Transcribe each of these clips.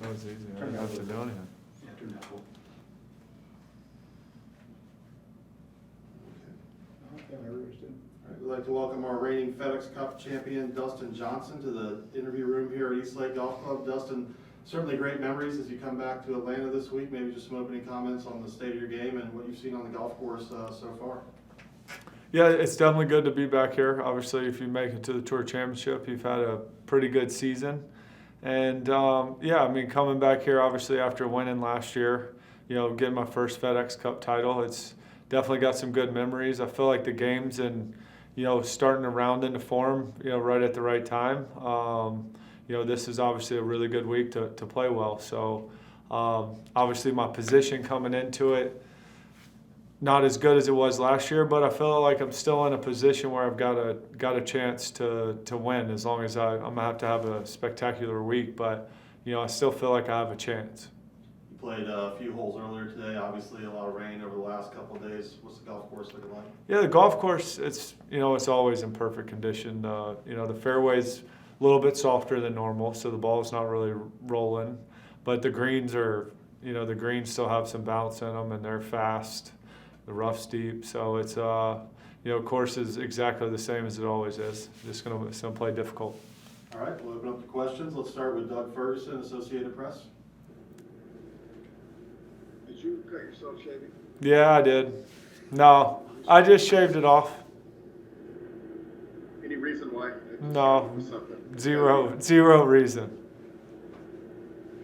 That was easy. I didn't have to do anything. Yeah, turn that full. Okay, my reader's done. All right, we'd like to welcome our reigning FedEx Cup champion, Dustin Johnson, to the interview room here at East Lake Golf Club. Dustin, certainly great memories as you come back to Atlanta this week. Maybe just some opening comments on the state of your game and what you've seen on the golf course so far. Yeah, it's definitely good to be back here. Obviously, if you make it to the Tour Championship, you've had a pretty good season. And, yeah, I mean, coming back here, obviously, after winning last year, getting my first FedEx Cup title, it's definitely got some good memories. I feel like the game's and starting to round into form, right at the right time. This is obviously a really good week to play well. So, obviously, my position coming into it, not as good as it was last year, but I feel like I'm still in a position where I've got a chance to win, as long as I'm gonna have to have a spectacular week. But I still feel like I have a chance. You played a few holes earlier today. Obviously, a lot of rain over the last couple of days. What's the golf course looking like? Yeah, the golf course, it's always in perfect condition. The fairway's a little bit softer than normal, so the ball's not really rolling. But the greens are, the greens still have some bounce in them, and they're fast. The rough's deep, so it's course is exactly the same as it always is. It's gonna play difficult. All right, we'll open up the questions. Let's start with Doug Ferguson, Associated Press. Did you cut yourself shaving? Yeah, I did. No, I just shaved it off. Any reason why? No, Something. zero reason.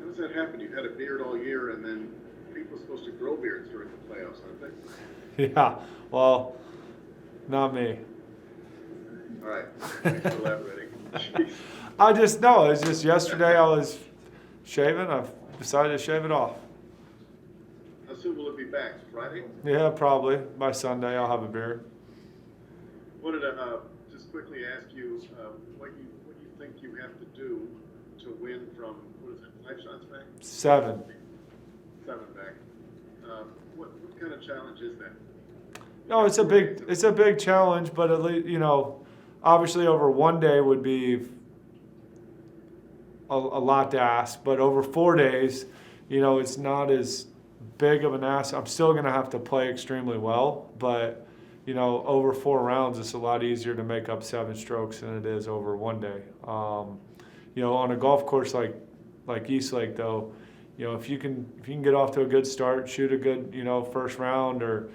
How does that happen? You had a beard all year, and then people are supposed to grow beards during the playoffs, aren't they? Yeah, well, not me. All right, thanks for elaborating. Jeez. It's just yesterday I was shaving. I've decided to shave it off. How soon will it be back? Friday? Yeah, probably by Sunday I'll have a beard. Wanted to just quickly ask you what you think you have to do to win from, what is it, 5 shots back? 7. 7 back. What kind of challenge is that? No, it's a big challenge, but at least obviously over one day would be a lot to ask, but over 4 days, it's not as big of an ask. I'm still going to have to play extremely well, but over 4 rounds, it's a lot easier to make up 7 strokes than it is over 1 day. On a golf course like East Lake, though, if you can get off to a good start, shoot a good first round, or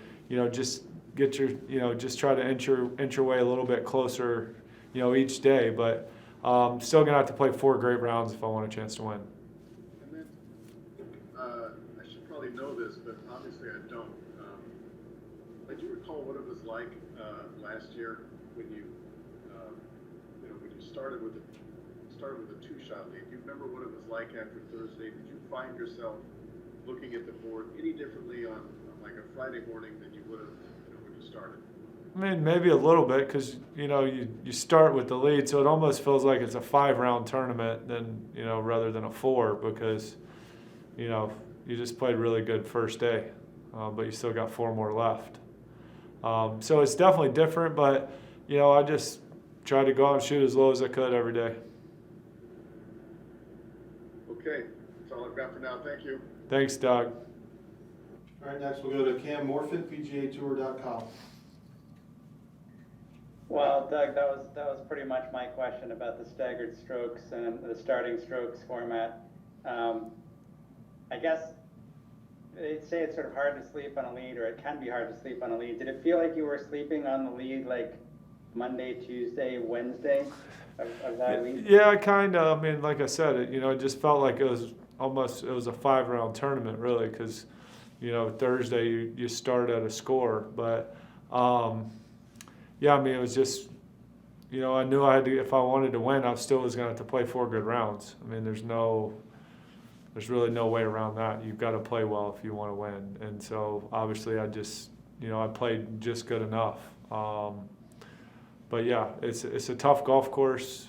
just get your just try to inch your way a little bit closer each day. But still gonna have to play 4 great rounds if I want a chance to win. And then, I should probably know this, but obviously I don't. Do you recall what it was like last year when you started with a 2-shot lead? Do you remember what it was like after Thursday? Did you find yourself looking at the board any differently on like a Friday morning than you would have when you started? I mean, maybe a little bit, because you start with the lead, so it almost feels like it's a 5-round tournament rather than a 4, because you just played really good first day, but you still got 4 more left. So it's definitely different, but I just tried to go out and shoot as low as I could every day. Okay, that's all I've got for now. Thank you. Thanks, Doug. All right, next we'll go to Cam Morfit, PGAtour.com. Well, Doug, that was pretty much my question about the staggered strokes and the starting strokes format. I guess they say it's sort of hard to sleep on a lead, or it can be hard to sleep on a lead. Did it feel like you were sleeping on the lead like Monday, Tuesday, Wednesday of that week? Yeah, kind of. I mean, like I said, it just felt like it was a 5-round tournament, really, because Thursday you start at a score, but yeah, I mean, it was just I knew I had to, if I wanted to win, I still was going to have to play 4 good rounds. I mean, there's really no way around that. You've got to play well if you want to win, and so obviously I just I played just good enough. But yeah, it's a tough golf course.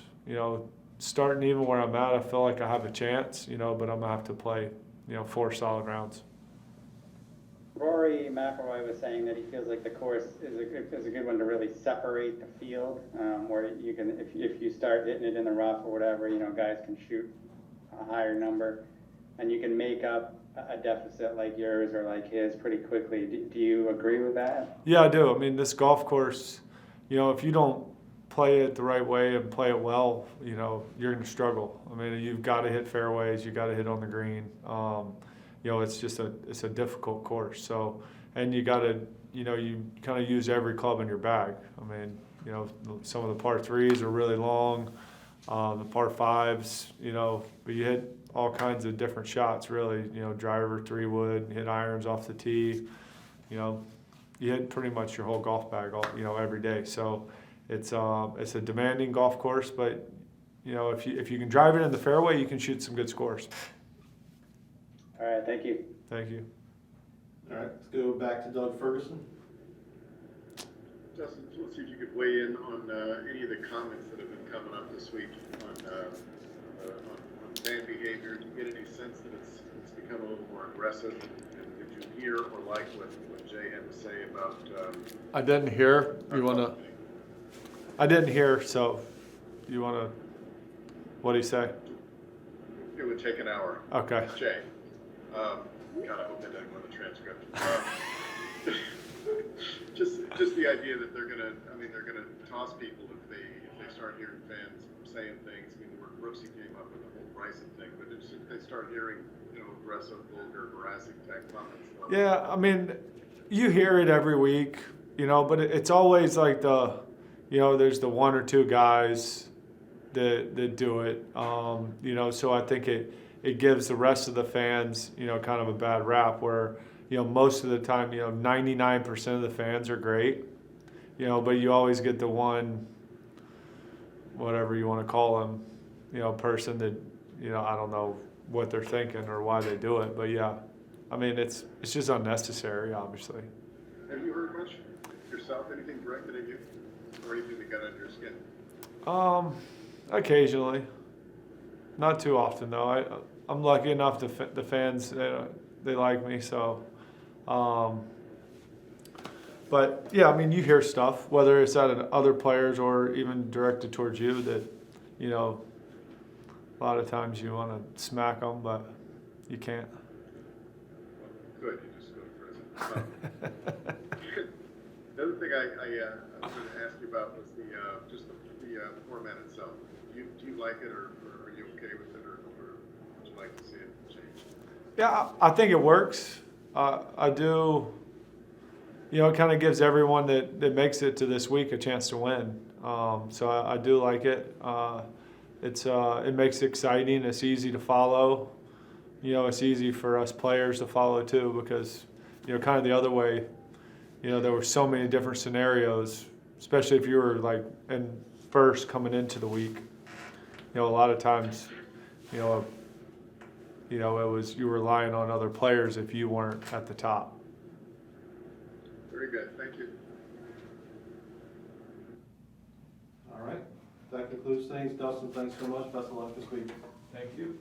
Starting even where I'm at, I feel like I have a chance. But I'm gonna have to play 4 solid rounds. Rory McIlroy was saying that he feels like the course is a good one to really separate the field, where you can, if you start hitting it in the rough or whatever, guys can shoot a higher number. and you can make up a deficit like yours or like his pretty quickly. Do you agree with that? Yeah, I do. I mean, this golf course, if you don't play it the right way and play it well, you're going to struggle. I mean, you've got to hit fairways, you got to hit on the green. It's just it's a difficult course. So, and you got to, you kind of use every club in your bag. I mean, some of the par threes are really long, the par fives, but you hit all kinds of different shots, really. Driver, 3-wood, hit irons off the tee. You hit pretty much your whole golf bag, every day. So it's a demanding golf course, but if you can drive it in the fairway, you can shoot some good scores. All right, thank you. Thank you. All right, let's go back to Doug Ferguson. Dustin, let's see if you could weigh in on any of the comments that have been coming up this week on fan behavior. Do you get any sense that it's become a little more aggressive? And did you hear or like what Jay had to say about? I didn't hear. I didn't hear. So, you want to? What do you say? It would take an hour. Okay. Jay. God, I hope that doesn't go in the transcript. Just the idea that they're gonna toss people if they start hearing fans saying things. I mean, the word Brooksy came up with the whole Bryson thing, but it's just, they start hearing, aggressive, vulgar, harassing type comments. Yeah, I mean, you hear it every week, but it's always like there's the one or two guys that do it, so I think it gives the rest of the fans, kind of a bad rap where, most of the time, 99% of the fans are great, but you always get the one, whatever you want to call them, person that, I don't know what they're thinking or why they do it, but yeah, I mean, it's just unnecessary, obviously. Have you heard much yourself? Anything directed at you, or anything that got under your skin? Occasionally, not too often though. I'm lucky enough the fans they like me, so. But yeah, I mean, you hear stuff, whether it's at other players or even directed towards you, that a lot of times you want to smack them, but you can't. Good, you just go to prison. The other thing I was going to ask you about was the format itself. Do you like it, or are you okay with it, or would you like to see it change? Yeah, I think it works. I do. It kind of gives everyone that makes it to this week a chance to win. So I do like it. It makes it exciting. It's easy to follow. It's easy for us players to follow too, because kind of the other way. There were so many different scenarios, especially if you were like in first coming into the week. A lot of times, it was you were relying on other players if you weren't at the top. Very good, thank you. All right, that concludes things. Dustin, thanks so much. Best of luck this week. Thank you.